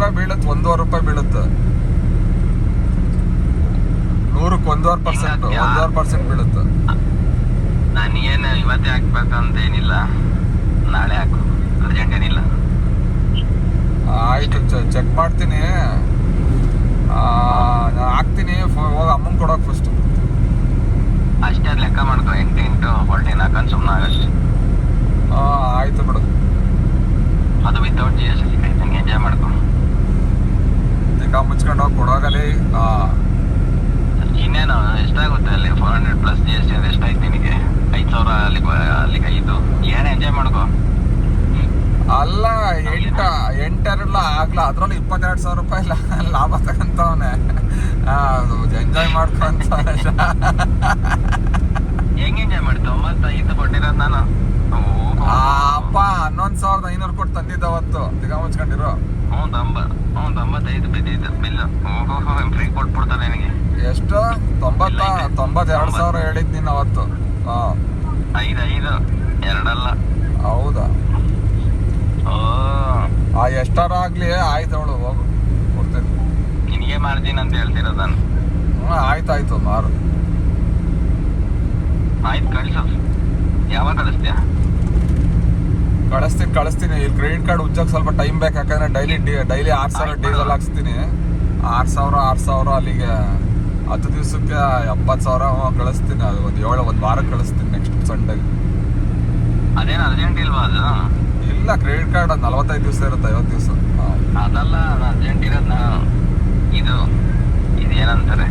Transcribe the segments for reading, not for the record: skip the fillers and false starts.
ರೂಪಾಯಿ ಬೀಳುತ್ತೆ, 1.5 ರೂಪಾಯಿ ಬೀಳುತ್ತೆ. 100ಕ್ಕೆ 1.5%, 1.5% ಬೀಳುತ್ತೆ. ನನಗೇನು ಇವತ್ತೇ ಹಾಕ್ಬೇಕಂತ ಏನಿಲ್ಲ, ನಾಳೆ ಹಾಕು, ಅರ್ಜೆಂಟ್ ಏನಿಲ್ಲ. ಆಯ್ತು, ಚೆಕ್ ಮಾಡ್ತೀನಿ. ನಾನು ಹಾಕ್ತೀನಿ. ಹೋಗಿ ಅಮ್ಮಂಗೆ ಕೊಡೋಕೆ ಫಸ್ಟ್. ಅಷ್ಟೇ ಲೆಕ್ಕ ಮಾಡ್ಕೊ, 8 14 ಹಾಕೊಂಡು ಸುಮ್ಮನೆ ಆಗಷ್ಟು. ಆಯ್ತು ಬಿಡು. ಅದು ವಿತೌಟ್ GST ಕೈತಂಗೆ ಎಂಜಾಯ್ ಮಾಡ್ಕೊ. ಈಗ ಮುಚ್ಕೊಂಡು ಹೋಗಿ ಕೊಡೋಗಲಿ. ಇನ್ನೇನು ಎಷ್ಟಾಗುತ್ತೆ ಅಲ್ಲಿ? 400 ಪ್ಲಸ್ GST ಅಂದ್ರೆ ಎಷ್ಟಾಯ್ತು ನಿನಗೆ? 5,000 ಅಲ್ಲಿಗೆ 5. ಏನೇ ಎಂಜಾಯ್ ಮಾಡ್ಕೊ. ಅಲ್ಲ, 8 ಆಗ್ಲ ಅದ್ರಲ್ಲಿ 22,000 ರೂಪಾಯಿ ಲಾಭ ತಗೊಂತವನೆ. ಎಂಜಾಯ್ ಮಾಡ್ಕೊಂತ ಹೆಂಗೆ ಎಂಜಾಯ್ ಮಾಡಿ? 95 ಕೊಟ್ಟಿರೋದು ನಾನು. ಅಪ್ಪ 11,500 ಕೊಟ್ಟು ತಂದಿದ್ದ ಅವತ್ತು. ದಿಗ ಮುಚ್ಕೊಂಡಿರು. 95 ಬಿದ್ದಿದ್ದು ಬಿಲ್. ಫ್ರೀ ಕೊಟ್ಬಿಡ್ತಾರೆ ನನಗೆ. ಎಷ್ಟು? 92,000 ಹೇಳಿದ್ ನೀನು ಅವತ್ತು. 5 2 ಹೌದಾ? ಎಷ್ಟಾರ ಆಗ್ಲಿ. ಆಯ್ತು ಅವಳು, ಹೋಗು, ಕೊಡ್ತೀನಿ. ನಿನಗೆ ಮಾಡ್ತೀನಿ ಅಂತ ಹೇಳ್ತಿರೋದು ನಾನು. ಆಯ್ತಾಯ್ತು, ಮಾರು. ಆಯ್ತು, ಕಳಿಸು. ಯಾವಾಗ ಕಳಿಸ್ತೀಯ? ಕಳಿಸ್ತೀನಿ. ಇಲ್ಲಿ ಕ್ರೆಡಿಟ್ ಕಾರ್ಡ್ ಉಜ್ಜಕ್ಕೆ ಸ್ವಲ್ಪ ಟೈಮ್ ಬೇಕು, ಯಾಕಂದ್ರೆ ಡೈಲಿ 6,000 ಡೀಸೆಲ್ ಹಾಕ್ಸ್ತೀನಿ. 6,000 ಅಲ್ಲಿಗೆ 10 ದಿವಸಕ್ಕೆ 70,000 ಕಳಿಸ್ತೀನಿ. ಅದು ಒಂದು ವಾರಕ್ಕೆ ಕಳಿಸ್ತೀನಿ, ನೆಕ್ಸ್ಟ್ ಸಂಡೇಗೆ. ಅದೇನು ಅರ್ಜೆಂಟ್ ಇಲ್ವಾ ಅದು? ಇಲ್ಲ, ಕ್ರೆಡಿಟ್ ಕಾರ್ಡ್ 45 ದಿವಸ ಇರುತ್ತೆ, 50 ದಿವಸ. ಅದಲ್ಲ, ಅರ್ಜೆಂಟ್ ಇರೋದು ನಾನು. ಇದೇನಂತಾರೆ,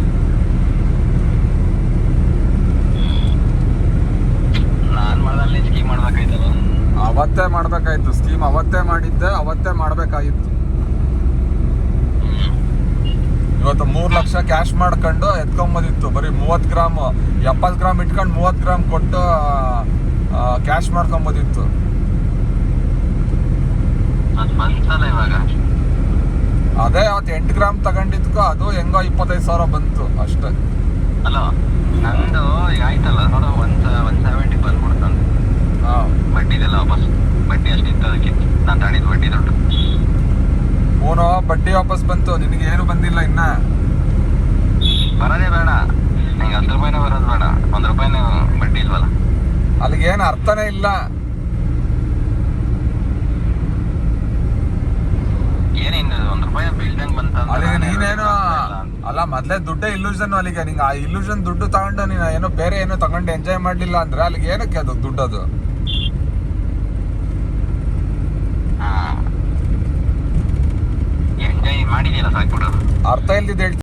ನಾನು ಮಾಡಲ್ಲಿ ಸ್ಕೀಮ್ ಮಾಡ್ಬೇಕಾಯ್ತಲ್ಲ. ಅವತ್ತೇ ಮಾಡ್ಬೇಕಾಯ್ತು ಸ್ಕೀಮ್. ಅವತ್ತೇ ಮಾಡಿದ್ದೆ, ಅವತ್ತೇ ಮಾಡ್ಬೇಕಾಗಿತ್ತು. ಇವತ್ತು 3 ಲಕ್ಷ ಕ್ಯಾಶ್ ಮಾಡ್ಕೊಂಡು ಎತ್ಕೊಂಬೋದಿತ್ತು. ಬರೀ 30 ಗ್ರಾಮ್ 70 ಗ್ರಾಮ್ ಇಟ್ಕೊಂಡು 30 ಗ್ರಾಮ್ ಕೊಟ್ಟು ಕ್ಯಾಶ್ ಮಾಡ್ಕೊಂಬೋದಿತ್ತು. ಅದು ಬಂತಲ್ಲ ಇವಾಗ. ಅದೇ ಅವತ್ತು 8 ಗ್ರಾಮ್ ತಗೊಂಡಿದ್ಕೋ ಅದು ಹೆಂಗೋ 25,000 ಬಂತು ಅಷ್ಟೇ. ಅಲೋ, ನಂದು ಈಗ ಆಯ್ತಲ್ಲ ನೋಡು, 170 ಬಂದ್ಬಿಡ್ತಂದು. ಬಡ್ಡಿದೆಲ್ಲ ವಾಪಸ್. ಬಡ್ಡಿ ಅಷ್ಟಿತ್ತು ಅದಕ್ಕೆ ನಾನು ತಗೊಂಡಿದ್ದು ಬಡ್ಡಿ ದುಡ್ಡು. ಬಡ್ಡಿ ವಾಪಸ್ ಬಂತು, ನಿನಗೆ ಏನು ಬಂದಿಲ್ಲ ಇನ್ನ. ಬರೋದೇ ಬೇಡ ನಂಗೆ, 10 ರೂಪಾಯಿನೂ ಬರೋದು ಬೇಡ, 1 ರೂಪಾಯಿನೂ ಬಡ್ಡಿ ಇಲ್ವಲ್ಲ. ಅಲ್ಲಿಗೇನು ಅರ್ಥನೇ ಇಲ್ಲ. ಏನಿನ್ನು 1 ರೂಪಾಯಿ ಬೀಳ್ದಂಗೆ ಬಂತ. ಅಲ್ಲಿಗೆ ನೀನೇನು ಅಲ್ಲ, ಮೊದಲೇ ದುಡ್ಡೇ ಇಲ್ಯೂಷನ್. ಅಲ್ಲಿಗೆ ನಿಂಗೆ ಆ ಇಲ್ಯೂಷನ್ ದುಡ್ಡು ತಗೊಂಡು ನೀನು ಏನೋ ಬೇರೆ ಏನೋ ತಗೊಂಡು ಎಂಜಾಯ್ ಮಾಡಲಿಲ್ಲ ಅಂದ್ರೆ ಅಲ್ಲಿಗೆ ಏನಕ್ಕೆ ಅದು ದುಡ್ಡು? ಅದು ಎಂಜಾಯ್ ಮಾಡಿದೆಯಲ್ಲ ಸಾಕು ಬಿಡು. ಅರ್ಥ ಇಲ್ದಿದ್ದು